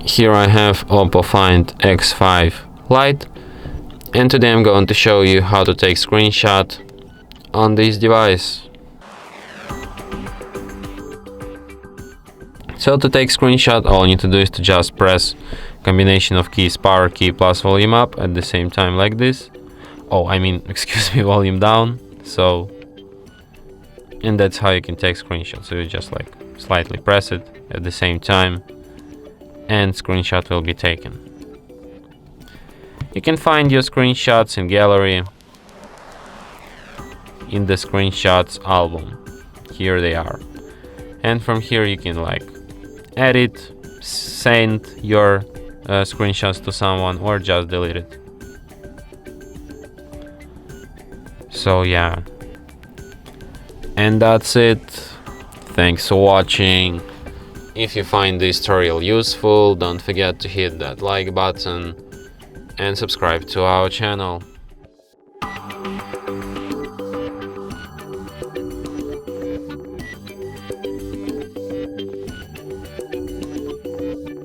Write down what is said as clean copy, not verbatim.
Here I have OPPO Find X5 Lite, and today I'm going to show you how to take screenshot on this device. So to take screenshot, all you need to do is to just press combination of keys, power key plus volume up at the same time like this. Excuse me, volume down. And that's how you can take screenshot. So you just like slightly press it at the same time and screenshot will be taken. You can find your screenshots in gallery in the screenshots album. Here they are. And from here you can like edit, send your screenshots to someone, or just delete it. So yeah, and that's it. Thanks for watching. If you find this tutorial useful, don't forget to hit that like button and subscribe to our channel.